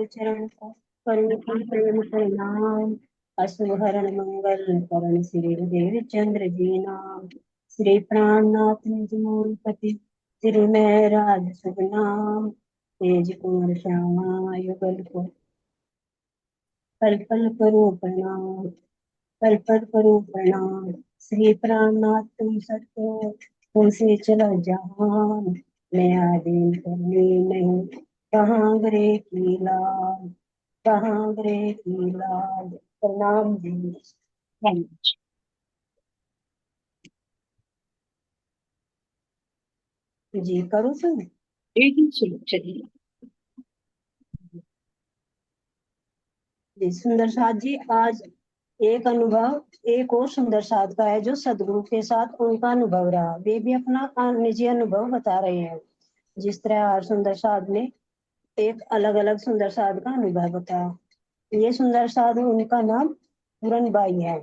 चरण को करुण की प्रेम प्रणाम। अश्वहरण मंगल करण श्री देव चंद्र जी नाम। श्री प्राणनाथ निज मूलपति तिरुनय राज शुभ नाम। तेज कुंवर श्यामा युगल को पल पल करो प्रणाम। पल पल करो प्रणाम। श्री प्राणनाथ तुम सत्य तुमसे चला जहान। मैं आदि करनी नहीं कहाँ गरे की लाज। कहाँ गरे की लाज। प्रणाम जी। हाँ। जी करूँ सुन। एकदम सुनो चलिए। जी सुंदर साथ जी आज एक अनुभव एक और सुंदर साथ का है जो सदगुरु के साथ उनका अनुभव रहा। वे भी अपना निजी अनुभव बता रहे हैं। जिस तरह हर सुंदर साध ने एक अलग अलग सुंदर साध का अनुभव बताया। ये सुंदर साधु उनका नाम पूरन बाई है।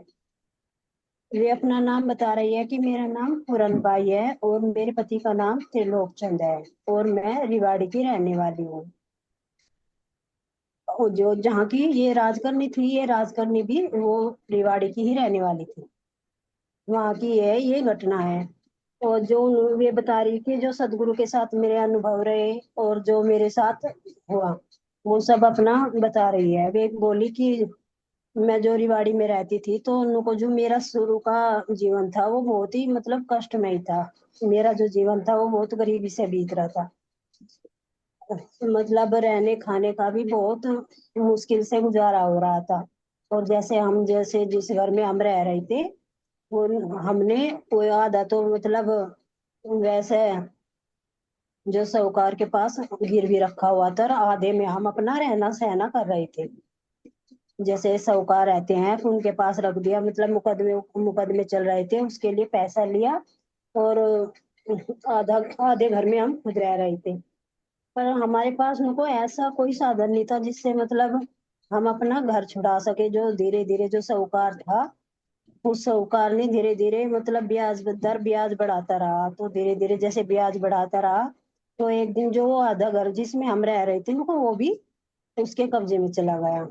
वे अपना नाम बता रही है कि मेरा नाम पूरन बाई है और मेरे पति का नाम त्रिलोक चंद है और मैं रिवाड़ी की रहने वाली हूँ। और जो जहाँ की ये राजकरनी थी ये राजकरनी भी वो रिवाड़ी की ही रहने वाली थी। वहाँ की है ये घटना है। और जो वे बता रही कि जो सदगुरु के साथ मेरे अनुभव रहे और जो मेरे साथ हुआ वो सब अपना बता रही है। वे बोली कि मैं जो रिवाड़ी में रहती थी तो उनको जो मेरा शुरू का जीवन था वो बहुत ही मतलब कष्टमय था। मेरा जो जीवन था वो बहुत गरीबी से बीत रहा था। मतलब रहने खाने का भी बहुत मुश्किल से गुजारा हो रहा था। और जैसे जिस घर में हम रह रहे थे वो हमने वो आधा तो मतलब वैसे जो साहूकार के पास गिरवी रखा हुआ था और आधे में हम अपना रहना सहना कर रहे थे। जैसे साहूकार रहते हैं तो उनके पास रख दिया मतलब मुकदमे मुकदमे चल रहे थे उसके लिए पैसा लिया और आधा आधे घर में हम खुद रह रहे थे। पर हमारे पास उनको ऐसा कोई साधन नहीं था जिससे मतलब हम अपना घर छुड़ा सके। जो धीरे धीरे जो साहूकार था उस साहूकार ने धीरे धीरे मतलब ब्याज दर ब्याज बढ़ाता रहा। तो धीरे धीरे जैसे ब्याज बढ़ाता रहा तो एक दिन जो वो आधा घर जिसमें हम रह रहे थे उनको वो भी उसके कब्जे में चला गया।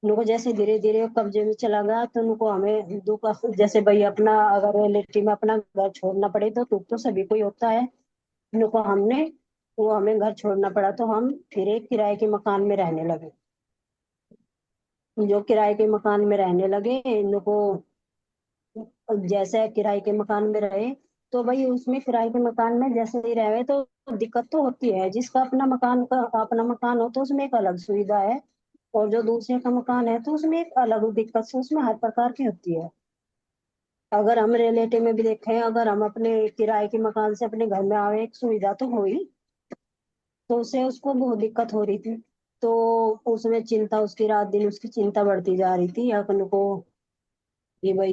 उनको जैसे धीरे धीरे कब्जे में चला गया तो उनको हमें दुख जैसे भाई अपना अगर रिलेटिव में अपना घर छोड़ना पड़े तो दुख तो सभी को ही होता है। उनको हमने वो हमें घर छोड़ना पड़ा तो हम फिर एक किराए के मकान में रहने लगे। जो किराए के मकान में रहने लगे इनको जैसे किराए के मकान में रहे तो भाई उसमें किराए के मकान में जैसे ही रहे तो दिक्कत तो होती है। जिसका अपना मकान हो तो उसमें एक अलग सुविधा है और जो दूसरे का मकान है तो उसमें एक अलग दिक्कत से उसमें हर प्रकार की होती है। अगर हम रिलेटिव में भी देखें अगर हम अपने किराए के मकान से अपने घर में आए एक सुविधा तो हुई तो उससे उसको बहुत दिक्कत हो रही थी। तो उसमें चिंता उसकी रात दिन उसकी चिंता बढ़ती जा रही थी अपन को कि भाई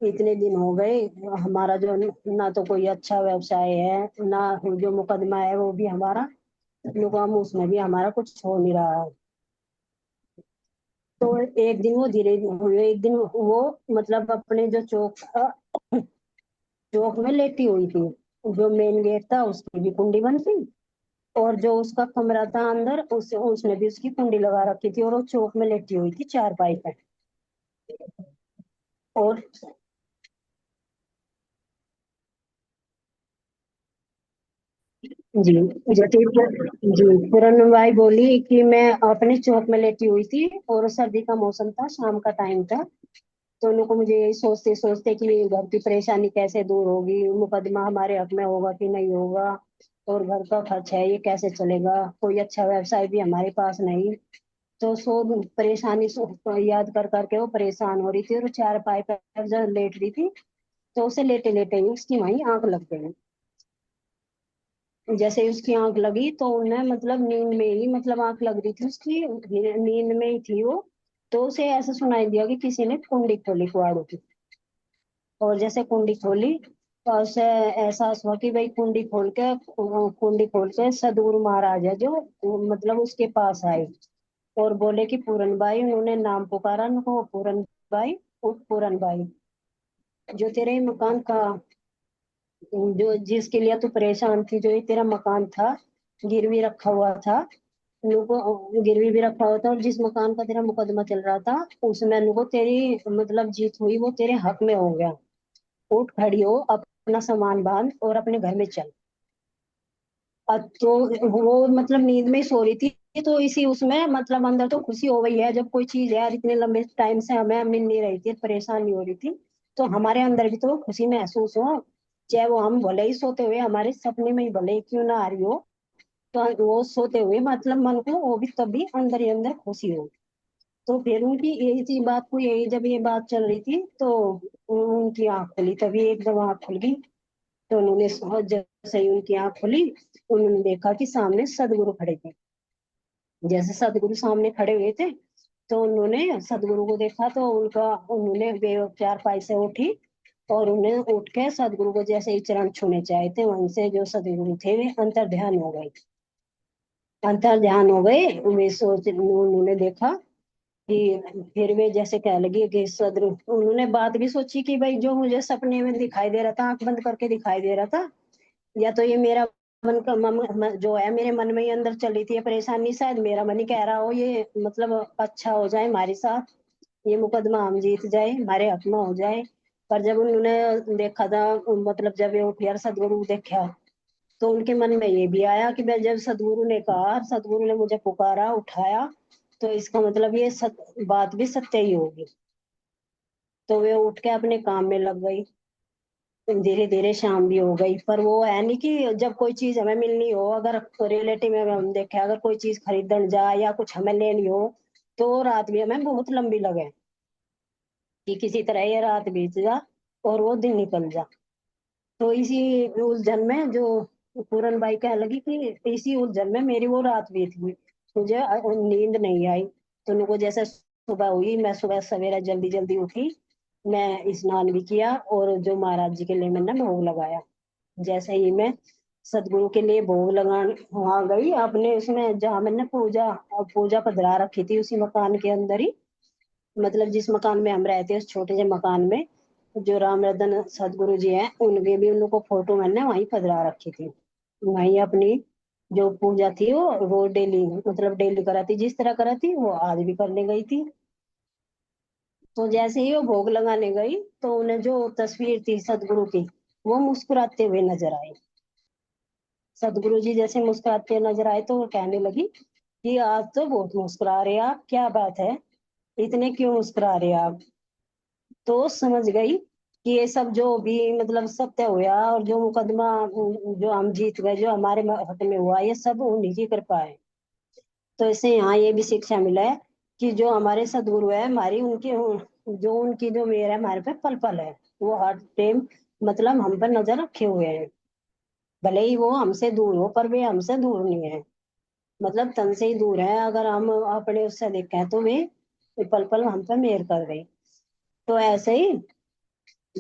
इतने दिन हो गए हमारा जो ना तो कोई अच्छा व्यवसाय है ना जो मुकदमा है वो भी हमारा हम उसमें भी हमारा कुछ हो नहीं रहा है। तो एक दिन वो धीरे एक दिन वो मतलब अपने जो चौक था चौक में लेटी हुई थी। जो मेन गेट था उसकी भी कुंडी बंद थी और जो उसका कमरा था अंदर उसने भी उसकी कुंडी लगा रखी थी और वो चौक में लेटी हुई थी चारपाई पे। और जी जी पूरनबाई बोली कि मैं अपने चौक में लेटी हुई थी और सर्दी का मौसम था शाम का टाइम था। तो उनको मुझे यही सोचते सोचते कि घर की परेशानी कैसे दूर होगी मुकदमा हमारे हक में होगा कि नहीं होगा और घर का खर्च है ये कैसे चलेगा कोई अच्छा व्यवसाय भी हमारे पास नहीं। तो परेशानी याद कर करके वो परेशान हो रही थी और चार पाई पर जब लेट रही थी तो उसे लेटे लेटे ही उसकी वहीं आंख लग गई। जैसे ही उसकी आंख लगी तो उन्हें मतलब नींद में ही मतलब आंख लग रही थी उसकी नींद में ही थी वो। तो उसे ऐसा सुनाई दिया कि किसी ने कुंडी खोली कुआड़ों की। और जैसे कुंडी खोली तो उसे एहसास हुआ कि भाई कुंडी खोल के सदगुरु महाराज है जो मतलब उसके पास आए और बोले कि पूरन बाई उन्होंने नाम पुकारा उनको वो पूरन बाई उठ पूरन बाई जो तेरे मकान का जो जिसके लिए तू परेशान थी जो ये तेरा मकान था गिरवी रखा हुआ था उनको गिरवी भी रखा होता, और जिस मकान का तेरा मुकदमा चल रहा था उसमें उनको तेरी मतलब जीत हुई, वो तेरे हक में हो गया। उठ खड़ी हो, अपना सामान बांध और अपने घर में चल। अब तो वो मतलब नींद में ही सो रही थी, तो इसी उसमें मतलब अंदर तो खुशी हो गई है, जब कोई चीज यार इतने लंबे टाइम से हमें मिल नहीं रही थी, परेशान नहीं हो रही थी, तो हमारे अंदर भी तो खुशी महसूस हो। चाहे वो हम भले ही सोते हुए, हमारे सपने में ही भले ही क्यों ना आ रही हो, तो वो सोते हुए मतलब मन को वो भी तभी अंदर ही अंदर खुशी हो। तो फिर उनकी यही थी बात को, यही जब ये बात चल रही थी तो उनकी आंख खुली, तभी एकदम आंख खुल गई। तो उन्होंने जैसे ही उनकी आंख खुली, उन्होंने देखा कि सामने सदगुरु खड़े थे। जैसे सदगुरु सामने खड़े हुए थे, तो उन्होंने सदगुरु को देखा, तो उनका उन्होंने वे चारपाई से उठी और उन्हें उठ के सदगुरु को जैसे ही चरण छूने चाहे थे, वहीं से जो सदगुरु थे वे अंतर ध्यान हो गए। अंतर ध्यान हो गए, वे सोच उन्होंने देखा कि फिर वे जैसे कह लगी कि सदगुरु, उन्होंने बात भी सोची कि भाई जो मुझे सपने में दिखाई दे रहा था, आंख बंद करके दिखाई दे रहा था, या तो ये मेरा मन का जो है मेरे मन में ही अंदर चल रही थी ये परेशानी, शायद मेरा मन ही कह रहा हो ये मतलब अच्छा हो जाए हमारे साथ, ये मुकदमा हम जीत जाए, हमारे हक में हो जाए। पर जब उन्होंने देखा था, मतलब जब ये उठ यार सदगुरु देखा, तो उनके मन में ये भी आया कि भाई जब सदगुरु ने कहा, सदगुरु ने मुझे पुकारा उठाया, तो इसका मतलब ये बात भी सत्य ही होगी। तो वे उठ के अपने काम में लग गई। धीरे धीरे शाम भी हो गई, पर वो है नहीं कि जब कोई चीज हमें मिलनी हो, अगर रिलेटिव में हम देखें, अगर कोई चीज खरीदन जाए या कुछ हमें लेनी हो, तो रात भी हमें बहुत लंबी लगे, कि किसी तरह ये रात बीत जा और वो दिन निकल जा। तो इसी उलझन में जो पूरन बाई कह लगी कि इसी उलझन में मेरी वो रात बीत गई, मुझे नींद नहीं आई। तो उनको जैसे सुबह हुई, मैं सुबह सवेरा जल्दी जल्दी उठी, मैं स्नान भी किया और जो महाराज जी के लिए मैंने भोग लगाया। जैसे ही मैं सदगुरु के लिए भोग लगाने वहां गई, अपने उसमें जहाँ मैंने पूजा पूजा पधरा रखी थी उसी मकान के अंदर ही, मतलब जिस मकान में हम रहते हैं उस छोटे से मकान में जो राम रतन सदगुरु जी हैं, उनके भी उनको फोटो मैंने वहीं पधरा रखी थी। वहीं अपनी जो पूजा थी वो रोज डेली मतलब डेली कराती, जिस तरह कराती वो आज भी करने गई थी। तो जैसे ही वो भोग लगाने गई, तो उन्हें जो तस्वीर थी सदगुरु की, वो मुस्कुराते हुए नजर आई। सदगुरु जी जैसे मुस्कुराते नजर आए, तो वो कहने लगी कि आज तो बहुत मुस्कुरा रहे हैं आप, क्या बात है, इतने क्यों मुस्कुरा रहे हैं आप। तो समझ गई कि ये सब जो भी मतलब सत्य हुआ, और जो मुकदमा जो हम जीत गए, जो हमारे हक में हुआ, ये सब उन्हीं की कृपा है। तो इससे यहाँ ये भी शिक्षा मिला है कि जो हमारे सदगुरु है, हमारी उनकी जो उनकी जो मेहर है हमारे पे पल पल है, वो हर टाइम मतलब हम पर नजर रखे हुए हैं। भले ही वो हमसे दूर हो, पर वे हमसे दूर नहीं है, मतलब तन से ही दूर है, अगर हम अपने उससे देखें तो वे पल पल हम पे मेहर कर गई। तो ऐसे ही,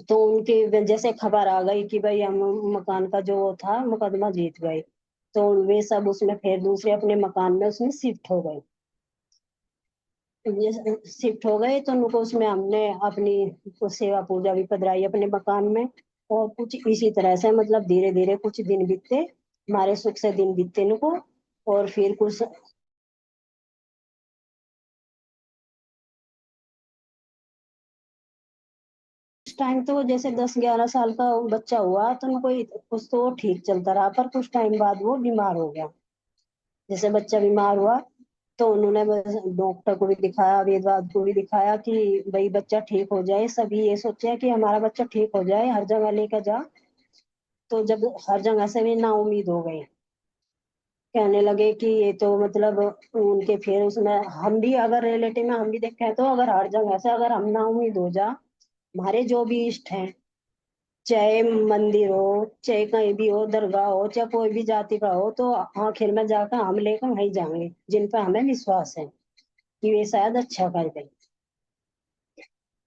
तो उनके जैसे खबर आ गई कि भाई हम मकान का जो था मुकदमा जीत गए, तो वे सब उसमें फिर दूसरे अपने मकान में उसमें शिफ्ट हो गए। ये शिफ्ट हो गए, तो उनको उसमें हमने अपनी कुछ सेवा पूजा भी पधराई अपने मकान में। और कुछ इसी तरह से मतलब धीरे धीरे कुछ दिन बीते, हमारे सुख से दिन बीते उनको। और फिर कुछ टाइम तो जैसे 10-11 साल का बच्चा हुआ, तो उनको कुछ तो ठीक चलता रहा, पर कुछ टाइम बाद वो बीमार हो गया। जैसे बच्चा बीमार हुआ, तो उन्होंने बस डॉक्टर को भी दिखाया, वेदवाद को भी दिखाया कि भाई बच्चा ठीक हो जाए, सभी ये सोचे कि हमारा बच्चा ठीक हो जाए, हर जगह लेकर जा। तो जब हर जगह से भी ना उम्मीद हो गई, कहने लगे कि ये तो मतलब उनके, फिर उसमें हम भी अगर रिलेटिव में हम भी देखें, तो अगर हर जगह से अगर हम ना उम्मीद हो जा, हमारे जो भी इष्ट हैं, चाहे मंदिर हो, चाहे कहीं भी हो, दरगाह हो, चाहे कोई भी जाति का हो, तो आखिर में जाकर हम लेकर वहीं जाएंगे जिन पर हमें विश्वास है कि वे शायद अच्छा कर दे।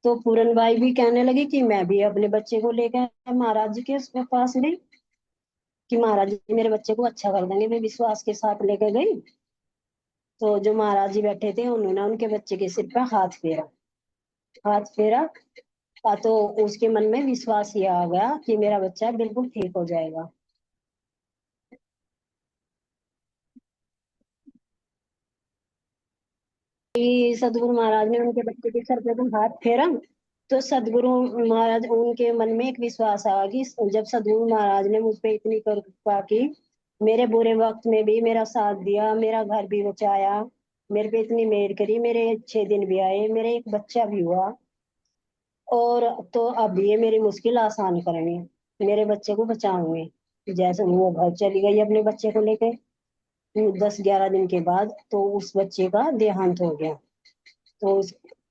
तो पूरन बाई भी कहने लगी कि मैं भी अपने बच्चे को लेकर महाराज जी के पास गई, कि महाराज जी मेरे बच्चे को अच्छा कर देंगे, मैं विश्वास के साथ लेकर गई। तो जो महाराज जी बैठे थे, उन्होंने उनके बच्चे के सिर पर हाथ फेरा, हाथ फेरा। तो उसके मन में विश्वास ये आ गया कि मेरा बच्चा बिल्कुल ठीक हो जाएगा। कि सदगुरु महाराज ने उनके बच्चे के सर पे तो हाथ फेरा। तो सदगुरु महाराज उनके मन में एक विश्वास आ कि जब सदगुरु महाराज ने मुझ पे इतनी कृपा की, मेरे बुरे वक्त में भी मेरा साथ दिया, मेरा घर भी बचाया, मेरे पे इतनी मेहर करी, मेरे अच्छे दिन भी आए, मेरे एक बच्चा भी हुआ, और तो अब ये मेरी मुश्किल आसान करेंगे, मेरे बच्चे को बचाओगे। जैसे वो घर चली गई अपने बच्चे को लेके 10-11 दिन के बाद, तो उस बच्चे का देहांत हो गया। तो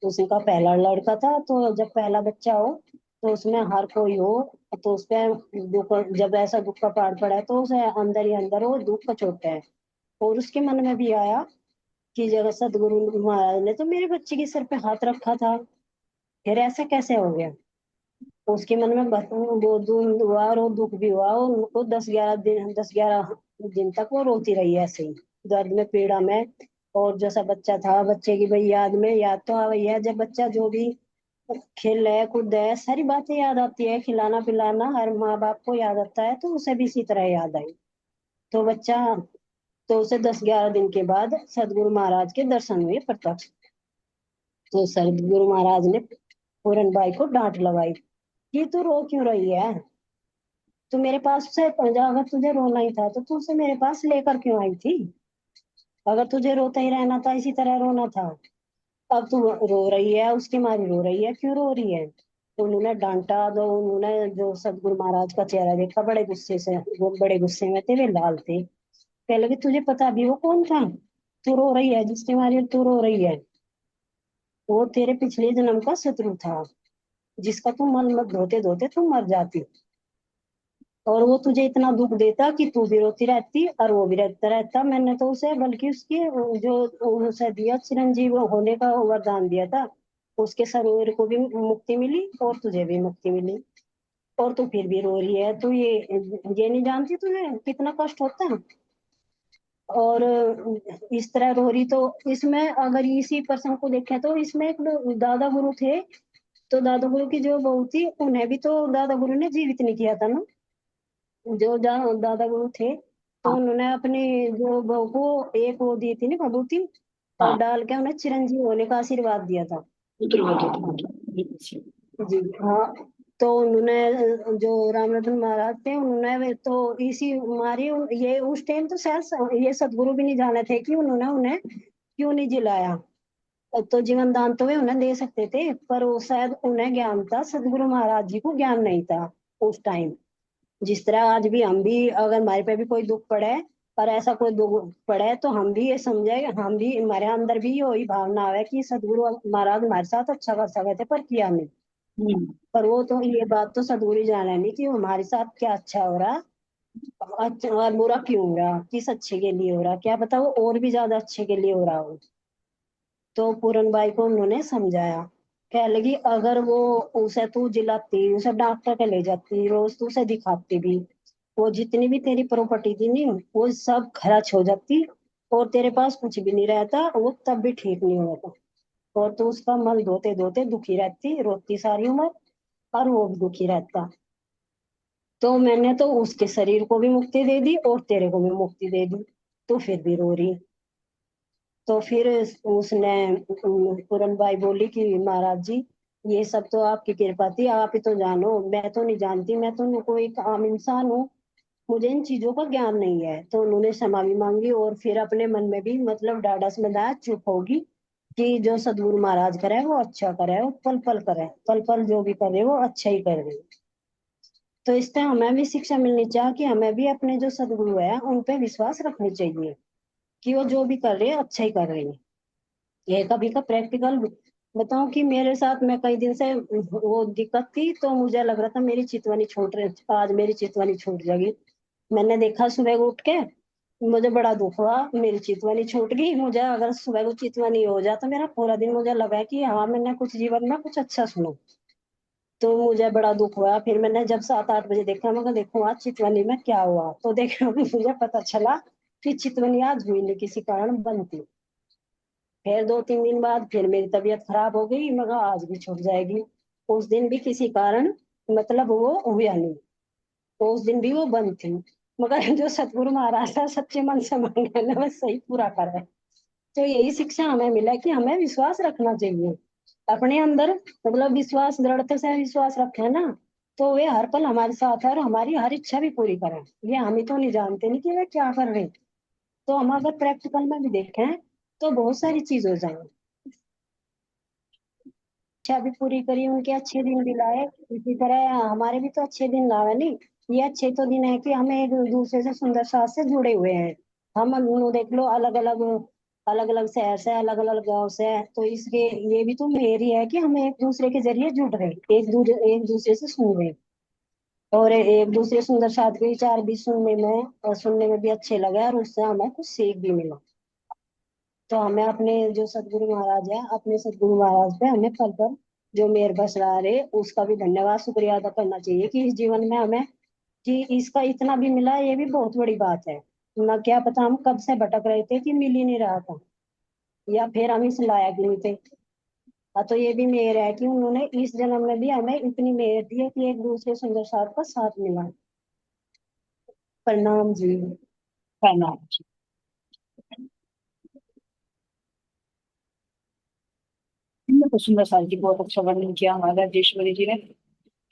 उसका पहला लड़का था, तो जब पहला बच्चा हो तो उसमें हर कोई हो, तो उस पे दुख, जब ऐसा दुख का पहाड़ पड़ा है तो उसे अंदर ही अंदर वो दुख का चोट है। और उसके मन में भी आया कि जगह सदगुरु महाराज ने तो मेरे बच्चे के सर पे हाथ रखा था, फिर ऐसा कैसे हो गया। तो उसके मन में वो दुख हुआ, और वो दुख भी हुआ, और उनको 10-11 दिन तक वो रोती रही ऐसे ही, दर्द में पीड़ा में। और जैसा बच्चा था, बच्चे की भाई याद में, याद तो आ गई है, जब बच्चा जो भी खेल है कूद है, सारी बातें याद आती है, खिलाना पिलाना हर माँ बाप को याद आता है, तो उसे भी इसी तरह याद आई। तो बच्चा, तो उसे 10-11 दिन के बाद सदगुरु महाराज के दर्शन हुए प्रत्यक्ष। तो सदगुरु महाराज ने पूरन बाई को डांट लगाई कि तू रो क्यों रही है, तू मेरे पास से, अगर तुझे रोना ही था तो तू उसे मेरे पास लेकर क्यों आई थी, अगर तुझे रोता ही रहना था, इसी तरह रोना था। अब तू रो रही है, उसकी मारी रो रही है, क्यों रो रही है। तो उन्होंने डांटा, तो उन्होंने जो सदगुरु महाराज का चेहरा देखा बड़े गुस्से से, वो बड़े गुस्से में थे, वे लाल थे। कह लगे तुझे पता भी वो कौन था, तू रो रही है, जिसके मारी तू रो रही है, वो तेरे पिछले जन्म का शत्रु था, जिसका तू मल मत धोते धोते तू मर जाती, और वो तुझे इतना दुख देता कि तू भी रोती रहती और वो भी रहता रहता। मैंने तो उसे बल्कि उसकी जो उसे दिया चिरंजीव होने का वरदान दिया था, उसके शरीर को भी मुक्ति मिली और तुझे भी मुक्ति मिली, और तू फिर भी रो रही है। तू ये नहीं जानती तुझे कितना कष्ट होता है, और इस तरह रो रही। तो इसमें अगर इसी प्रसंग को देखें तो इसमें एक दादा गुरु थे, तो दादा गुरु की जो बहू थी उन्हें भी तो दादा गुरु ने जीवित नहीं किया था ना, जो दादा गुरु थे, तो हाँ उन्होंने अपनी जो बहू को एक वो दी थी ना भभूति, और हाँ। डाल के उन्हें चिरंजीव होने का आशीर्वाद दिया था। रुद्रवधू हाँ, बिल्कुल सही। जी हाँ। तो उन्होंने जो राम रतन महाराज थे उन्होंने तो इसी मारी, ये उस टाइम तो शायद ये सदगुरु भी नहीं जाने थे कि उन्होंने उन्हें क्यों नहीं जिलाया। तो जीवन दान तो वे उन्हें दे सकते थे, पर वो शायद उन्हें ज्ञान था, सदगुरु महाराज जी को ज्ञान नहीं था उस टाइम। जिस तरह आज भी हम भी अगर हमारे पे भी कोई दुख पड़े, और ऐसा कोई दुख पड़े, तो हम भी ये समझे, हम भी हमारे अंदर भी यही भावना आवे कि सदगुरु महाराज हमारे साथ अच्छा कर सके थे पर किया नहीं। हम्म। पर वो तो ये बात तो सदगुरु जाने नहीं कि हमारे साथ क्या अच्छा हो रहा, अच्छा और बुरा क्यों हो रहा, किस अच्छे के लिए हो रहा, क्या पता वो और भी ज्यादा अच्छे के लिए हो रहा हो। तो पूरन बाई को उन्होंने समझाया, कह लगी अगर वो उसे तू जिलाती, उसे डॉक्टर के ले जाती, रोज तू उसे दिखाती भी, वो जितनी भी तेरी प्रॉपर्टी थी नहीं वो सब खर्च हो जाती, और तेरे पास कुछ भी नहीं रहता, वो तब भी ठीक नहीं होता, और तू उसका मल धोते धोते दुखी रहती, रोती सारी उम्र, और वो भी दुखी रहता। तो मैंने तो उसके शरीर को भी मुक्ति दे दी और तेरे को भी मुक्ति दे दी, तू फिर भी रो रही। तो फिर उसने पूरन बाई बोली कि महाराज जी, ये सब तो आपकी कृपा थी, आप ही तो जानो, मैं तो नहीं जानती, मैं तो कोई एक आम इंसान हूँ, मुझे इन चीजों का ज्ञान नहीं है। तो उन्होंने क्षमा भी मांगी, और फिर अपने मन में भी मतलब ढाढ़स में दाया, चुप होगी कि जो सदगुरु महाराज करे वो अच्छा करे, वो पल पल करे, पल पल जो भी करे वो अच्छा ही कर दे। तो इससे हमें भी शिक्षा मिलनी चाहिए कि हमें भी अपने जो सदगुरु है उन पे विश्वास रखनी चाहिए कि वो जो भी कर रहे हैं अच्छा ही कर रहे हैं। ये कभी का प्रैक्टिकल बताऊं कि मेरे साथ, मैं कई दिन से वो दिक्कत थी, तो मुझे लग रहा था मेरी चितवनी छूट रही, आज मेरी चितवनी छूट जाएगी। मैंने देखा सुबह को उठ के, मुझे बड़ा दुख हुआ, मेरी चितवनी छूट गई। मुझे अगर सुबह को चितवनी हो जाता मेरा पूरा दिन, मुझे लगा कि हाँ मैंने कुछ जीवन में कुछ अच्छा सुना, तो मुझे बड़ा दुख हुआ। फिर मैंने जब 7-8 बजे देखा, मैं देखूं आज चितवनी में क्या हुआ, तो देखा मुझे पता चला कि चितवनी आज हुई नहीं, किसी कारण बंद थी। फिर 2-3 दिन बाद फिर मेरी तबीयत खराब हो गई, मगर आज भी छूट जाएगी। उस दिन भी किसी कारण मतलब वो हुआ नहीं, तो उस दिन भी वो बंद थी। मगर जो सतगुरु महाराज था सच्चे मन से मांगे ना, बस सही पूरा करे। तो यही शिक्षा हमें मिला कि हमें विश्वास रखना चाहिए अपने अंदर, मतलब विश्वास, दृढ़ता से विश्वास रखे ना, तो वे हर पल हमारे साथ है और हमारी हर इच्छा भी पूरी करें। ये हम ही तो नहीं जानते नहीं कि वे क्या कर रहे हैं। तो हम अगर प्रैक्टिकल में भी देखें तो बहुत सारी चीज हो जाएंगी। इच्छा भी पूरी करी, उनके अच्छे दिन भी लाए, इसी तरह हमारे भी तो अच्छे दिन लावे नहीं। ये अच्छे तो दिन है कि हम एक दूसरे से सुंदर साथ से जुड़े हुए हैं। हम देख लो, अलग अलग अलग अलग शहर से, अलग अलग गांव से है, तो इसके ये भी तो मेरी है कि हम एक दूसरे के जरिए जुड़ रहे हैं, एक दूसरे से सुन रहे हैं, और एक दूसरे सुंदर साथ के विचार भी सुनने में भी अच्छे लगे, और उससे हमें कुछ सीख भी मिला। तो हमें अपने जो सदगुरु महाराज है, अपने सदगुरु महाराज पे हमें पल पल जो मेहर बरसा रहे, उसका भी धन्यवाद शुक्रिया अदा करना चाहिए कि इस जीवन में हमें, कि इसका इतना भी मिला, ये भी बहुत बड़ी बात है। ना क्या पता हम कब से भटक रहे थे कि मिल ही नहीं रहा था, या फिर हम इस लायक नहीं थे। हाँ, तो ये भी मेहर है कि उन्होंने इस जन्म में भी हमें इतनी मेहर दी है कि एक दूसरे सुंदर साथ का साथ मिला। प्रणाम जी। प्रणाम। हमने तो सुंदर साल जी बहुत अच्छा वर्णन किया हमारे राजेश्वरी जी ने।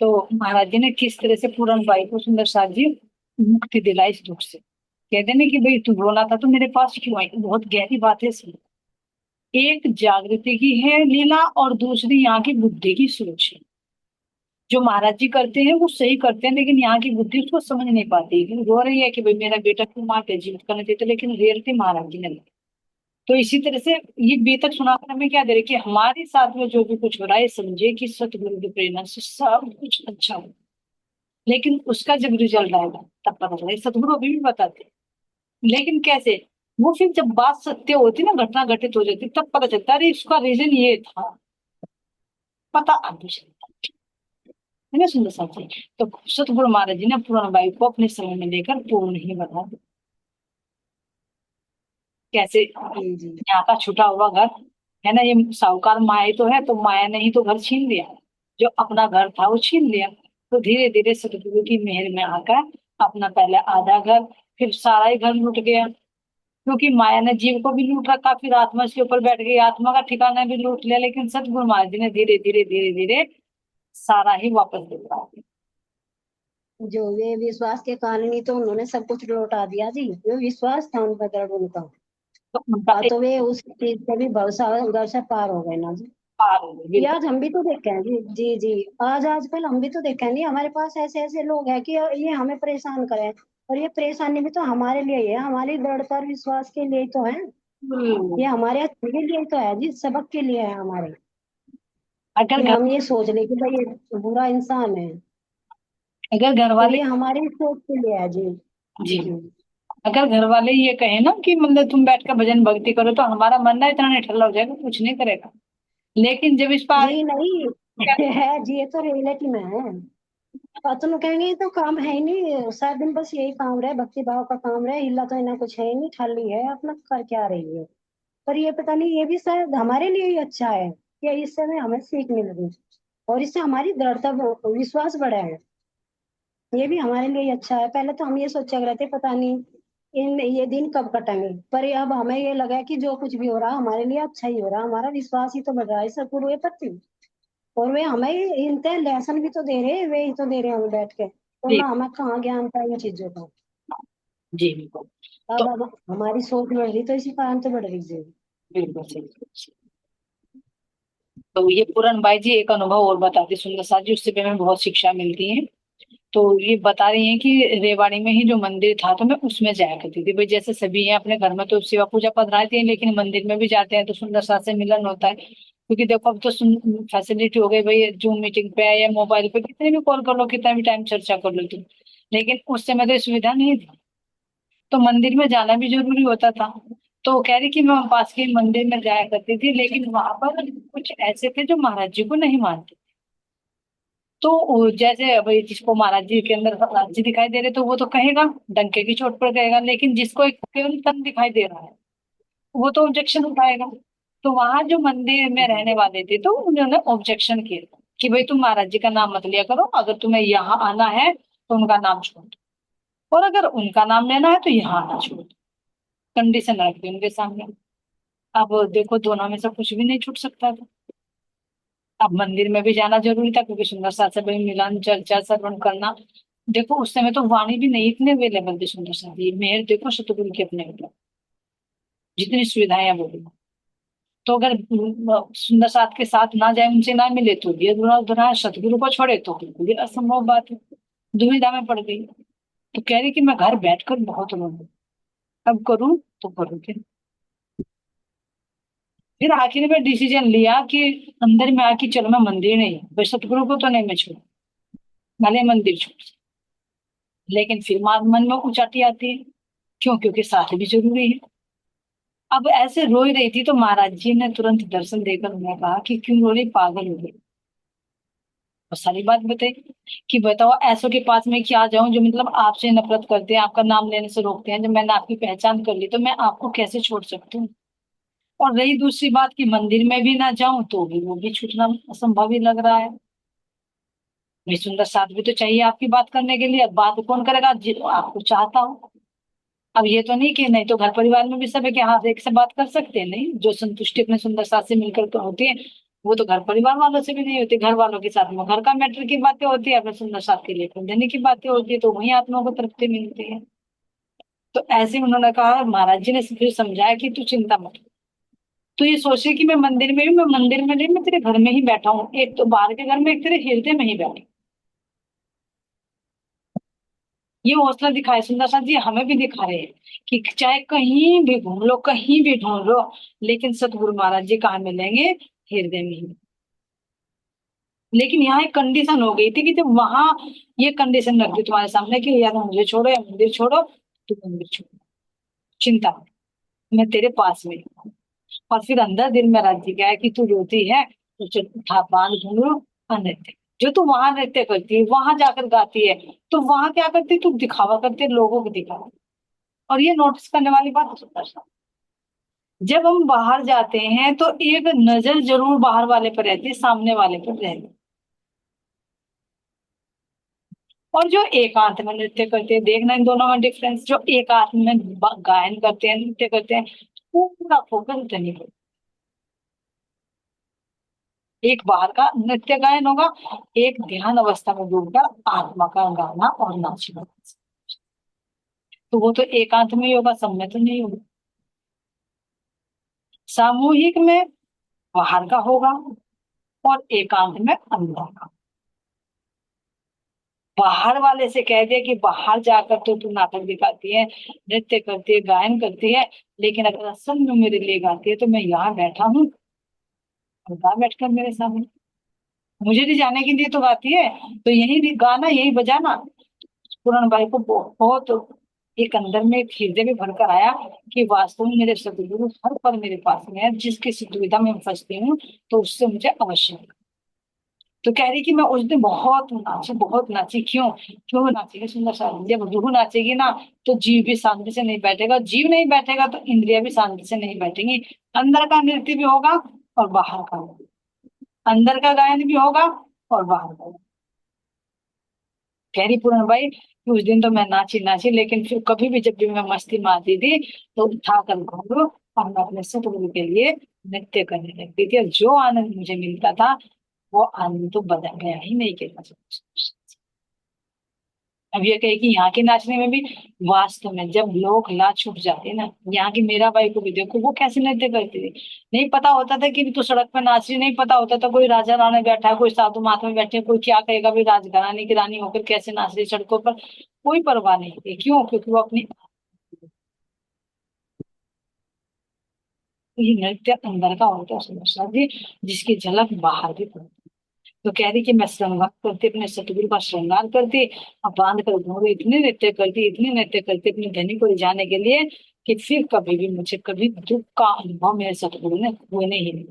तो महाराज जी ने किस तरह से पूरन बाई को सुंदर साल जी मुक्ति दिलाई इस दुख से। कहते ना कि भाई तू रोना था तो मेरे पास क्यों आई, बहुत गहरी बात है। इसमें एक जागृति की है लीला और दूसरी यहाँ की बुद्धि की सोच है। जो महाराज जी करते हैं वो सही करते हैं, लेकिन यहाँ की बुद्धि उसको समझ नहीं पाती। रो रही है कि भाई मेरा बेटा क्यों मार के जीवित करने देते, लेकिन रेरती महाराज जी ने। तो इसी तरह से ये बेतक सुनाकर हमें क्या दे रहे कि हमारे साथ में जो भी कुछ हो रहा है समझे कि सतगुरु की प्रेरणा से सब कुछ अच्छा हो। लेकिन उसका जब रिजल्ट आएगा तब पता चलेगा, सतगुरु अभी भी बताते हैं। लेकिन कैसे, वो फिर जब बात सत्य होती ना, घटना घटित हो जाती, तब पता चलता है अरे इसका रीजन ये था, पता आगे चलता है ना। सुंदर साथ जी, तो सतगुरु महाराज जी ने पूर्ण बाई को अपने समय में लेकर पूर्ण ही बता दिया। कैसे, जी जी। यहाँ का छूटा हुआ घर है ना, ये साहूकार माया ही तो है, तो माया ने ही तो घर छीन लिया। जो अपना घर था वो छीन लिया। तो धीरे धीरे सतगुरु की मेहर में आकर अपना पहले आधा घर, फिर सारा ही घर लूट गया। क्योंकि माया ने जीव को भी लूट रखा, फिर आत्मा इसके ऊपर बैठ गई, आत्मा का ठिकाना भी लूट लिया। लेकिन सतगुरु महाराज जी ने धीरे धीरे धीरे धीरे सारा ही वापस दिलवा दिया। जो वे विश्वास के कारण ही तो उन्होंने सब कुछ लौटा दिया जी, जो विश्वास था उन पर दृढ़ उनका। तो उनका हाँ, एक तो वे उस चीज से भी भरोसा उधर से पार हो गए ना जी। पार हो गया, ये बिल्कुल। आज हम भी तो देखे हैं जी, जी जी। आज आजकल हम भी तो देखे हैं, नहीं हमारे पास ऐसे ऐसे लोग हैं कि ये हमें परेशान करें, और ये परेशानी भी तो हमारे लिए ही है, हमारी दृढ़ता और विश्वास के लिए ही तो है। ये हमारे अच्छे के लिए ही तो है जी, सबक के लिए है हमारे, अगर कि घर हम ये सोच ले कि भाई ये बुरा इंसान है। अगर घर तो वाले ये हमारी सोच के लिए है जी। जी, जी अगर घर वाले ये कहे ना कि मतलब तुम बैठ कर भजन भक्ति करो, तो हमारा मन ना इतना निठल्ला हो जाएगा, कुछ नहीं करेगा। लेकिन जब इस पर जी नहीं है जी, ये तो रियलिटी में है। और तुम कहेंगे ये तो काम है ही नहीं, सारा दिन बस यही काम रहे, भक्ति भाव का काम रहे, हिला तो इतना कुछ है ही नहीं, खाली है अपना, कर क्या रही है। पर ये पता नहीं, ये भी शायद हमारे लिए ही अच्छा है कि इससे हमें सीख मिल रही, और इससे हमारी दृढ़ता विश्वास बढ़ा है। ये भी हमारे लिए ही अच्छा है। पहले तो हम ये सोचा करते पता नहीं इन ये दिन कब कटेंगे, पर ये अब हमें ये लगा कि जो कुछ भी हो रहा है हमारे लिए अच्छा ही हो रहा है, हमारा विश्वास ही तो बढ़ रहा है सदगुरु के प्रति। और वे हमें इनते लेसन भी तो दे रहे हैं, वे ही तो दे रहे हैं हमें बैठ के, और जी ना हमें कहाँ ज्ञान था इन चीजों का। जी बिल्कुल। तो अब हमारी सोच बढ़ रही तो इसी कारण तो बढ़ रही है। बिल्कुल सही। तो ये पूरन बाई जी एक अनुभव और बताती सुंदर साथ जी, उससे भी हमें बहुत शिक्षा मिलती है। तो ये बता रही हैं कि रेवाड़ी में ही जो मंदिर था तो मैं उसमें जाया करती थी। भाई जैसे सभी हैं अपने घर में तो सेवा पूजा पधराती हैं, लेकिन मंदिर में भी जाते हैं तो सुंदर साथ से मिलन होता है। क्योंकि देखो अब तो फैसिलिटी हो गई भाई, जूम मीटिंग पे या मोबाइल पे कितने भी कॉल कर लो, कितना भी टाइम चर्चा कर लो तुम। लेकिन उस समय तो ये सुविधा नहीं थी, तो मंदिर में जाना भी जरूरी होता था। तो वो कह रही कि मैं पास के मंदिर में जाया करती थी, लेकिन वहां पर कुछ ऐसे थे जो महाराज जी को नहीं मानते। तो जैसे भाई जिसको महाराज जी के अंदर राज्य दिखाई दे रहे तो वो तो कहेगा, डंके की चोट पर कहेगा। लेकिन जिसको एक केवल तन दिखाई दे रहा है वो तो ऑब्जेक्शन उठाएगा। तो वहां जो मंदिर में रहने वाले थे तो उन्होंने ऑब्जेक्शन किया कि भाई तुम महाराज जी का नाम मत लिया करो, अगर तुम्हें यहाँ आना है तो उनका नाम छोड़ दो, और अगर उनका नाम लेना है तो यहाँ आना छोड़ दो। कंडीशन रख दी उनके सामने। अब देखो दोनों में से कुछ भी नहीं छूट सकता था। अब मंदिर में भी जाना जरूरी था, क्योंकि सुंदर साथ से भाई मिलन चर्चा श्रवण करना। देखो उस समय तो वाणी भी नहीं इतने अवेलेबल थे सुंदर साथ, ये मेहर देखो सतगुरु के अपने ऊपर, जितनी सुविधाएं वो भी। तो अगर सुंदर साथ के साथ ना जाए, उनसे ना मिले तो भी अधूरा अधूरा है, सतगुरु को छोड़े तो बिल्कुल ही असंभव बात है। दुविधा में पड़ गई। तो कह रही कि मैं घर बैठकर बहुत रो, अब करूं तो करूं क्या। फिर आखिर में डिसीजन लिया कि अंदर में आके चलो मैं मंदिर नहीं, भाई सतगुरु को तो नहीं मैं छोड़, भले मंदिर छोड़। लेकिन फिर मन में उचाटी आती है, क्यों, क्योंकि साथ भी जरूरी है। अब ऐसे रो ही रही थी तो महाराज जी ने तुरंत दर्शन देकर उन्हें कहा कि क्यों रो रही, पागल हो गई। और सारी बात बताई कि बताओ ऐसों के पास में क्या जाऊं जो मतलब आपसे नफरत करते हैं, आपका नाम लेने से रोकते हैं, जब मैंने आपकी पहचान कर ली तो मैं आपको कैसे छोड़ सकती हूँ। और रही दूसरी बात कि मंदिर में भी ना जाऊं तो भी वो भी छूटना असंभव ही लग रहा है। भाई सुंदर साथ भी तो चाहिए आपकी बात करने के लिए, अब बात कौन करेगा, आपको चाहता हो। अब ये तो नहीं कि नहीं तो घर परिवार में भी सब है कि हाँ एक से बात कर सकते हैं, नहीं, जो संतुष्टि अपने सुंदर साथ से मिलकर तो होती है, वो तो घर परिवार वालों से भी नहीं होती। घर वालों के साथ में घर का मैटर की बातें होती है, अपने सुंदर साथ के लिए देने की बातें होती है, तो वही आत्मा को तृप्ति मिलती है। तो ऐसे ही उन्होंने कहा, महाराज जी ने फिर समझाया कि तू चिंता मत कर। तू ये सोचे कि मैं मंदिर में हूँ, मैं मंदिर में नहीं, मैं तेरे घर में ही बैठा हूँ, एक तो बाहर के घर में, एक तेरे हृदय में ही बैठा। ये हौसला दिखाए सुंदर साथ जी, हमें भी दिखा रहे हैं कि चाहे कहीं भी घूम लो, कहीं भी ढूंढ लो, लेकिन सतगुरु महाराज जी कहाँ मिलेंगे, हृदय में ही। लेकिन यहाँ एक कंडीशन हो गई थी कि जब वहां ये कंडीशन रख दी तुम्हारे सामने कि या तो मुझे छोड़ो या मंदिर छोड़ो, तो मंदिर छोड़ो, चिंता मत, मैं तेरे पास में हूँ। और फिर अंदर दिल में रख दिया है कि तू रोती है तो चल उठा बांध घूंघरू और नृत्य। जो तू वहां नृत्य करती है, वहां जाकर गाती है, तो वहां क्या करती है, तू दिखावा करती है, लोगों को दिखावा। और ये नोटिस करने वाली बात है, जब हम बाहर जाते हैं तो एक नजर जरूर बाहर वाले पर रहती है, सामने वाले पर रहती है। और जो एकांत में नृत्य करते हैं, देखना इन दोनों में डिफरेंस, जो एकांत में गायन करते हैं, नृत्य करते हैं, पूरा फोकस धनी पर। एक बाहर का नृत्य गायन होगा, एक ध्यान अवस्था में डूबकर आत्मा का गाना और नाचना। तो वो तो एकांत में ही होगा, सब में तो नहीं होगा। सामूहिक में बाहर का होगा और एकांत में अंदर का। बाहर वाले से कह दिया कि बाहर जाकर तो तू नाटक दिखाती है, नृत्य करती है, गायन करती है, लेकिन अगर असल में मेरे लिए गाती है तो मैं यहाँ बैठा हूँ, गा बैठकर मेरे सामने, मुझे नहीं जाने के लिए तो गाती है, तो यही गाना यही बजाना। पूरन भाई को बहुत एक अंदर में एक हृदय में भरकर आया कि वास्तव में मेरे सदगुरु हर पल मेरे पास में है, जिसकी दुविधा में मैं फंसती हूँ तो उससे मुझे अवश्य मिले। तो कह रही कि मैं उस दिन बहुत नाची, बहुत नाची, क्यों, क्यों नाचेगी सुंदर सा, जब रूह नाचेगी ना तो जीव भी शांति से नहीं बैठेगा, जीव नहीं बैठेगा तो इंद्रिया भी शांति से नहीं बैठेंगी। अंदर का नृत्य भी होगा और बाहर का, अंदर का गायन भी होगा और बाहर का। कह रही पूरन भाई कि उस दिन तो मैं नाची नाची, लेकिन फिर कभी भी जब भी मैं मस्ती में आती थी तो उठा कर घूंघरू और मैं अपने सतगुरु के लिए नृत्य करने लगती थी, और जो आनंद मुझे मिलता था वो आनंद तो बदल गया ही नहीं कहना चाहिए। अब ये कहे कि यहाँ के नाचने में भी वास्तव में जब लोग लाच छूट जाते हैं ना, यहाँ की मीरा बाई को भी देखो वो कैसे नृत्य करती थी। नहीं पता होता था कि तो सड़क पर नाच रही, नहीं पता होता था कोई राजा रानी बैठा है, कोई साधु महात्मा बैठे हैं, कोई क्या कहेगा, भाई राजघराने की रानी होकर कैसे नाच रही सड़कों पर, कोई परवाह नहीं थी। क्यों, क्योंकि वो अपनी, ये नृत्य अंदर का होता है समस्या भी, जिसकी झलक बाहर भी पड़ती है। तो कह रही कि मैं श्रृंगार करती, अपने सतगुरु का श्रृंगार करती, अब बांध कर घूंघरू, इतने नृत्य करती, इतने नृत्य करती अपने धनी को रिझाने के लिए कि फिर कभी भी मुझे कभी दुख का अनुभव मेरे सतगुरु ने होने ही नहीं।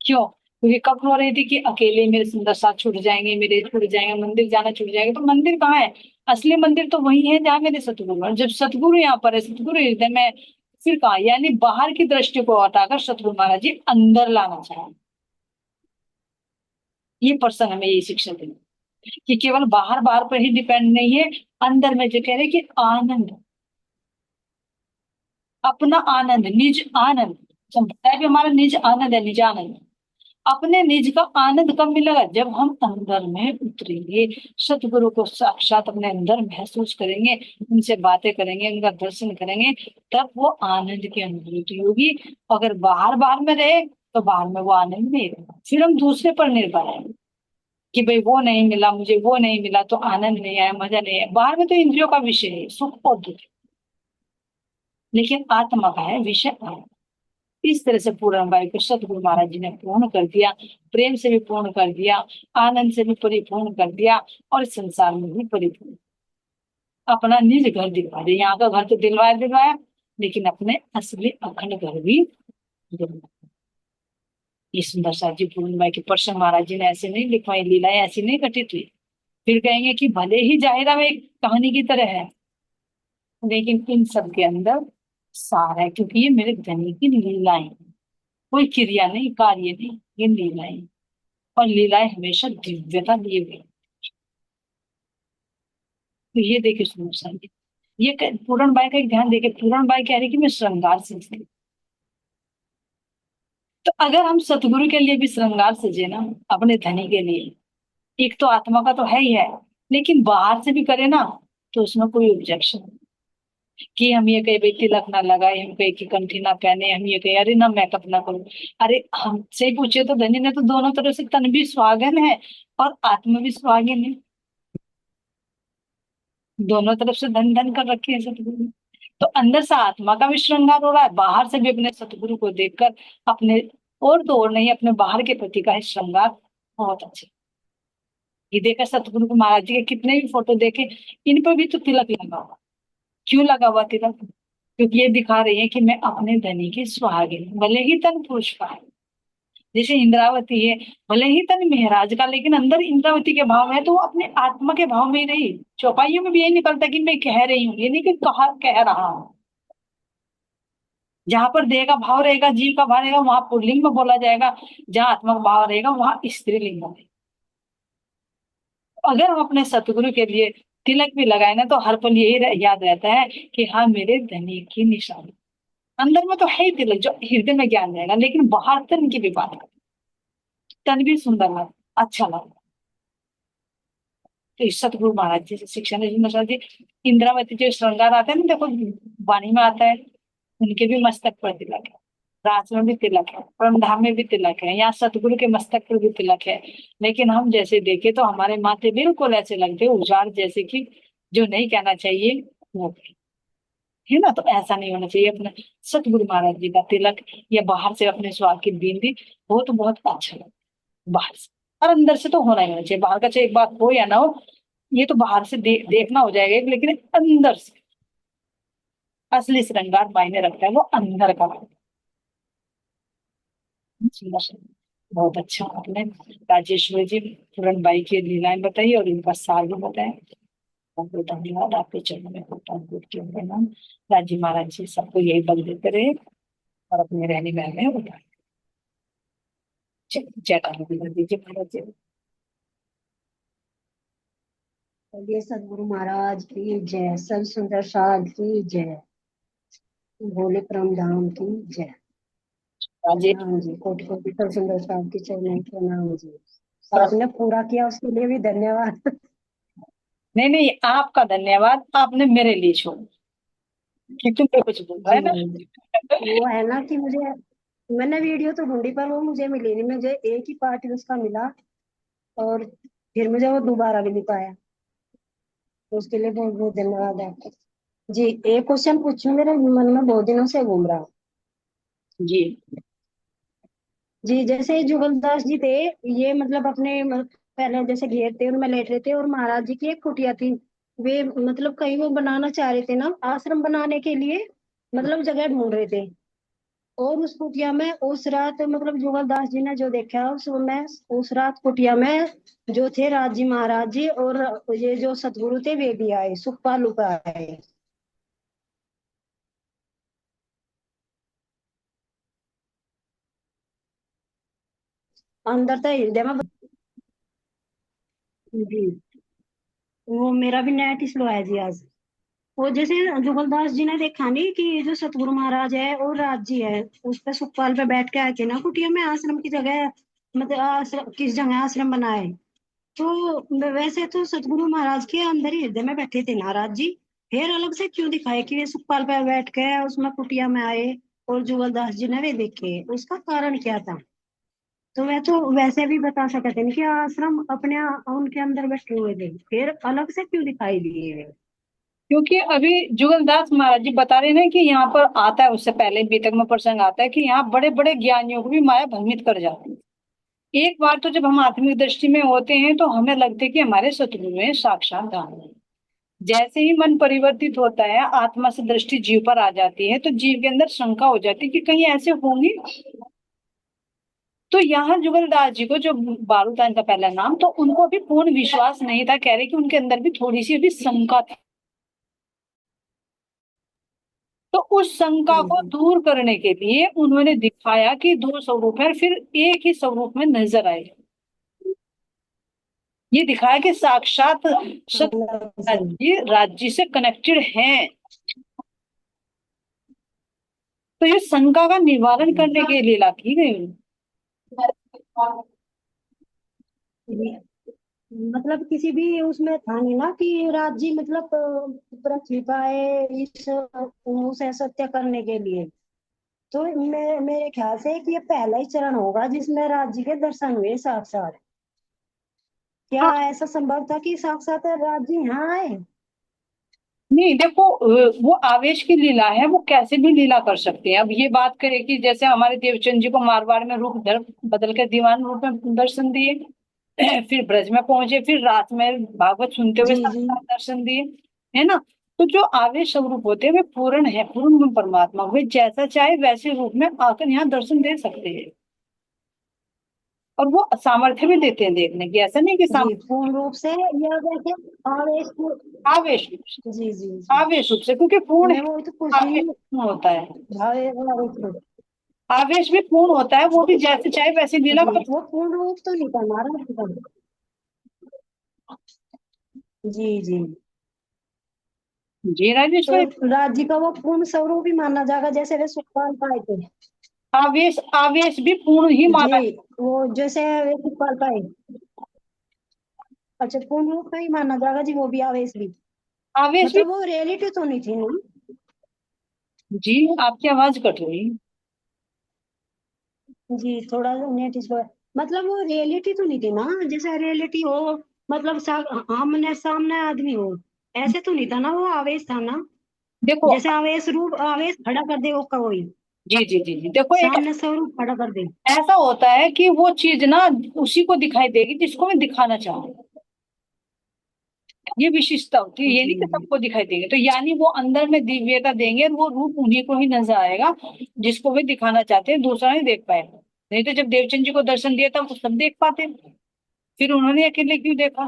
क्यों, क्योंकि कब रो रही थी कि अकेले मेरे सुंदर साथ छूट जाएंगे, मेरे छूट जाएंगे, मंदिर जाना छूट जाएगा, तो मंदिर कहाँ है, असली मंदिर तो वही है जहाँ मेरे सतगुरु है। जब सतगुरु यहाँ पर है, सतगुरु हृदय में, फिर कहा, यानी बाहर की दृष्टि को हटाकर सतगुरु महाराज जी अंदर लाना चाहे। ये पर्सन हमें ये शिक्षा देते कि केवल बाहर बाहर पर ही डिपेंड नहीं है, अंदर में जो कह रहे कि आनंद, अपना आनंद, निज आनंद, संप्रदाय भी हमारा निज आनंद है, निज आनंद। अपने निज का आनंद कब मिलेगा? जब हम अंदर में उतरेंगे, सतगुरु को साक्षात अपने अंदर महसूस करेंगे, उनसे बातें करेंगे, उनका दर्शन करेंगे, तब वो आनंद की अनुभूति होगी। अगर बाहर बाहर में रहे तो बाहर में वो आनंद नहीं रहेगा, फिर हम दूसरे पर निर्भर हैं कि भाई वो नहीं मिला मुझे, वो नहीं मिला तो आनंद नहीं आया, मजा नहीं आया। बाहर में तो इंद्रियों का विषय है, सुख और दुख, लेकिन आत्मा का है विषय आनंद। इस तरह से पूर्ण बाई को सतगुरु महाराज जी ने पूर्ण कर दिया, प्रेम से भी पूर्ण कर दिया, आनंद से भी परिपूर्ण कर दिया, और इस संसार में भी परिपूर्ण अपना निज घर दिलवा दिया। यहाँ का घर तो दिलवाया दिलवाया, लेकिन अपने असली अखंड घर भी दिलवाया। ये सुंदर सा जी पूर्ण बाई के प्रश्न महाराज जी ने ऐसे नहीं लिखवाई, लीलाएं ऐसी नहीं घटित हुई। फिर कहेंगे कि भले ही जाहिरा में एक कहानी की तरह है, लेकिन इन सब के अंदर सार है, क्योंकि ये मेरे धनी की लीलाएं हैं। कोई क्रिया नहीं, कार्य नहीं, ये लीलाएं। और लीलाएं हमेशा दिव्यता लिए हुए। तो ये देखिए सुनो संगीत, पूरण बाई का एक ध्यान देखिए। पूरण बाई कह रही कि मैं श्रृंगार सजती। तो अगर हम सतगुरु के लिए भी श्रृंगार सजे ना, अपने धनी के लिए, एक तो आत्मा का तो है ही है, लेकिन बाहर से भी करे ना, तो उसमें कोई ऑब्जेक्शन नहीं। कि हम ये कहे भाई तिलक ना लगाए, हम कहे कि कंठी ना पहने, हम ये कहे अरे ना मेकअप ना करो। अरे हमसे ही पूछे तो धनी ने तो दोनों तरफ से तन भी सुहागन है और आत्मा भी सुहागन है, दोनों तरफ से धन धन कर रखे हैं सतगुरु ने। तो अंदर से आत्मा का भी श्रृंगार हो रहा है, बाहर से भी अपने सतगुरु को देखकर अपने, और तो और नहीं, अपने बाहर के प्रति का ही श्रृंगार बहुत अच्छा। ये देखा सतगुरु को महाराज जी के कितने भी फोटो देखे, इन पर भी तो तिलक लगा हुआ। क्यों लगा हुआ तिलक? क्योंकि ये दिखा रही है कि मैं अपने धनी की सुहागिन हूं। भले ही तन पुरुष का है, जैसे इंद्रावती है, भले ही तन मेहराज का, लेकिन अंदर इंद्रावती के भाव है, तो वो अपने आत्मा के भाव में ही रही। चौपाइयों में भी यही निकलता कि मैं कह रही हूँ, ये नहीं कि कह रहा हूँ। जहां पर देह का भाव रहेगा, जीव का भाव रहेगा, वहां पुल्लिंग में बोला जाएगा। जहां आत्मा का भाव रहेगा वहां स्त्रीलिंग में। अगर हम अपने सतगुरु के लिए तिलक भी लगाए ना, तो हर पल यही याद रहता है कि हाँ मेरे धनी की निशानी। अंदर में तो है ही तिलक, जो हृदय में ज्ञान रहेगा, लेकिन बाहर तन की भी बात कर, तन भी सुंदर लगा, अच्छा लगा। तो इस सतगुरु महाराज जी से शिक्षा ने महाराज जी, इंद्रावती जो श्रृंगार आता है ना, देखो वाणी में आता है, उनके भी मस्तक पर तिलक है, रास में भी तिलक है, परमधाम में भी तिलक है, यहाँ सतगुरु के मस्तक पर भी तिलक है। लेकिन हम जैसे देखे तो हमारे माथे बिल्कुल ऐसे लगते उजाड़ जैसे कि जो नहीं कहना चाहिए वो, है ना? तो ऐसा नहीं होना चाहिए। अपना सतगुरु महाराज जी का तिलक या बाहर से अपने स्वाद की बिंदी हो तो बहुत अच्छा लगता है बाहर से, और अंदर से तो होना ही होना चाहिए। बाहर का चाहे एक बात हो या ना हो, ये तो बाहर से देखना हो जाएगा, लेकिन अंदर से असली श्रृंगार मायने रखता है, वो अंदर का। सुंदर से, बहुत अच्छा आपने राजेश्वरी जी पूरन बाई की लीलाएं बताई और इनका सार भी बताया। बहुत बहुत धन्यवाद, आपके चरणों में कोटि प्रणाम। राजी महाराज जी सबको यही बल देते रहे और अपने रहने महल में उतार। जय काली दीजिए महाराज जी। ये सदगुरु महाराज की जय, सब सुंदर साध की जय, भोले परम धाम की जय। राजेश, प्रणाम जी, कोटि कोटि सब सुंदर साध की चरणों में प्रणाम जी। और आपने पूरा किया उसके लिए भी धन्यवाद। नहीं नहीं, आपका धन्यवाद, आपने मेरे लिए छोड़ कि तुम पे कुछ बोल रहा जी है ना। वो है ना कि मुझे, मैंने वीडियो तो ढूंढी पर वो मुझे मिली नहीं, मुझे एक ही पार्ट उसका मिला, और फिर मुझे वो दोबारा भी नहीं पाया, तो उसके लिए बहुत बहुत धन्यवाद आपका जी। एक क्वेश्चन पूछूं, मेरे मन में बहुत दिनों से घूम रहा। जी जी जैसे जुगलदास जी थे, ये मतलब अपने पहले जैसे घेर थे उनमें लेट रहे थे, और महाराज जी की एक कुटिया थी, वे मतलब कहीं वो बनाना चाह रहे थे ना, आश्रम बनाने के लिए मतलब जगह ढूंढ रहे थे। और उस कुटिया में उस रात मतलब जुगलदास जी ने जो देखा, उस रात कुटिया में जो थे राज जी महाराज जी, और ये जो सतगुरु थे वे भी आए, सुखपाल पे आए अंदर था हृदय में। जी वो मेरा भी नेट स्लो है जी आज। वो जैसे जुगलदास जी ने देखा नहीं कि जो सतगुरु महाराज है और राज जी है, उस पे सुखपाल पे बैठ के आए थे ना कुटिया में, आश्रम की जगह, मतलब आश्रम किस जगह आश्रम बनाए। तो वैसे तो सतगुरु महाराज के अंदर ही हृदय में बैठे थे महाराज जी, फिर अलग से क्यों दिखाए कि वे सुखपाल पे बैठ के उसमें कुटिया में आए और जुगलदास जी ने वे देखे, उसका कारण क्या था? तो वह तो वैसे भी बता सकते थे कि आश्रम अपने उनके अंदर बैठे हुए थे, फिर अलग से क्यों दिखाई दिए वे? क्योंकि अभी जुगलदास महाराज जी बता रहे हैं कि यहाँ पर आता है, उससे पहले बीतक में प्रसंग आता है कि यहाँ बड़े बड़े ज्ञानियों को भी माया भ्रमित कर जाती है। एक बार तो जब हम आत्मिक दृष्टि में होते हैं तो हमें लगता है कि हमारे शत्रु में साक्षात धाम है। जैसे ही मन परिवर्तित होता है, आत्मा से दृष्टि जीव पर आ जाती है, तो जीव के अंदर शंका हो जाती है कि कहीं ऐसे होंगे। तो यहाँ जुगलदास जी को, जो बारूदान का पहला नाम, तो उनको भी पूर्ण विश्वास नहीं था, कह रहे कि उनके अंदर भी थोड़ी सी भी शंका थी। तो उस शंका को जी दूर करने के लिए उन्होंने दिखाया कि दो स्वरूप है, फिर एक ही स्वरूप में नजर आए। ये दिखाया कि साक्षात जी राज्य राज्य से कनेक्टेड हैं। तो ये शंका का निवारण करने के लिए लीला की गई। जी। मतलब किसी भी उसमें था नहीं ना कि राज्य मतलब पृथ्वी पर आए इस उसे सत्य करने के लिए। तो मेरे ख्याल से कि ये पहला ही चरण होगा जिसमें राज्य के दर्शन हुए साक्षात। क्या हाँ, ऐसा संभव था कि साक्षात राज्य यहाँ आए? नहीं देखो, वो आवेश की लीला है, वो कैसे भी लीला कर सकते हैं। अब ये बात करें कि जैसे हमारे देवचंद जी को मारवाड़ में रूप बदल कर दीवान रूप में दर्शन दिए, फिर ब्रज में पहुंचे, फिर रात में भागवत सुनते हुए जी जी साक्षात दर्शन दिए, है ना। तो जो आवेश स्वरूप होते हैं वे पूर्ण है, पूर्ण परमात्मा, वे जैसा चाहे वैसे रूप में आकर यहाँ दर्शन दे सकते हैं। और वो सामर्थ्य भी देते हैं देखने की, ऐसा नहीं कि जी, पूर्ण रूप से या वैसे आवेश आवेश रूप से। जी जी जी। आवेश रूप से, क्योंकि पूर्ण मैं है, वो तो पूछ रही आवेश हूँ। पूर्ण होता है। आवेश रूप। आवेश भी पूर्ण होता है, वो भी जैसे चाहे वैसे लीला जी, कर। वो पूर्ण रूप तो नहीं था हमारा। जी जी। जी तो राजेश्वरी। राज्य का वो पूर्ण स्वरूप ही माना जाएगा जैसे वे सुखपाल पाए थे। आवेश आवेश भी पूर्ण ही जी, माना। वो जैसे वे सुखपाल पाए। अच्छा, पूर्ण रूप का ही माना जाएगा जी, वो भी आवेश भी। आवेश भी। मतलब वो रियलिटी तो नहीं थी ना? जी, आपकी आवाज कट रही। जी, थोड़ा नेट इस पर। मतलब वो रियलिटी तो नहीं थी ना, जैसे रियलिटी हो, मतलब आमने सामने आदमी हो, ऐसे तो नहीं था ना, वो आवेश था ना। देखो, जैसे आवेश रूप आवेश खड़ा कर दे वो कोई, जी जी जी जी, देखो एक सामने स्वरूप खड़ा कर दे। ऐसा होता है कि वो चीज ना उसी को दिखाई देगी जिसको मैं दिखाना चाहूँ। ये विशिष्टता होती है, ये जी नहीं कि जी सबको दिखाई देंगे। तो यानी वो अंदर में दिव्यता देंगे और वो रूप उन्हीं को ही नजर आएगा जिसको वे दिखाना चाहते हैं, दूसरा नहीं देख पाएगा। नहीं तो जब देवचंद जी को दर्शन दिया था वो सब देख पाते, फिर उन्होंने अकेले क्यों देखा?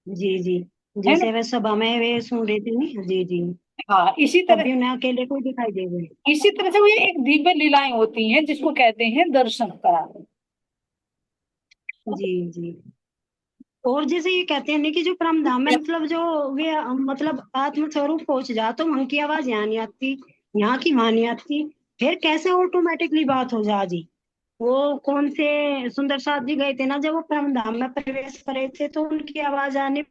जी जी। है ना। जैसे वे सभा में वे सुन रहे थे नहीं, जी जी, हाँ, तब भी उन्हें अकेले कोई दिखाई दे गए। इसी तरह से वो ये एक दिव्य लीलाएं होती हैं जिसको कहते हैं दर्शन कराना। जी जी। और जैसे ये कहते हैं ना कि जो परम धाम में मतलब जो वे मतलब आत्म स्वरूप पहुंच जा तो वहां की आवाज यहाँ नहीं आती, यहाँ की वहां नहीं आती, फिर कैसे ऑटोमेटिकली बात हो जा जी? वो कौन से सुंदर साथ जी गए थे ना जब वो परम धाम में प्रवेश करे थे तो उनकी आवाज आने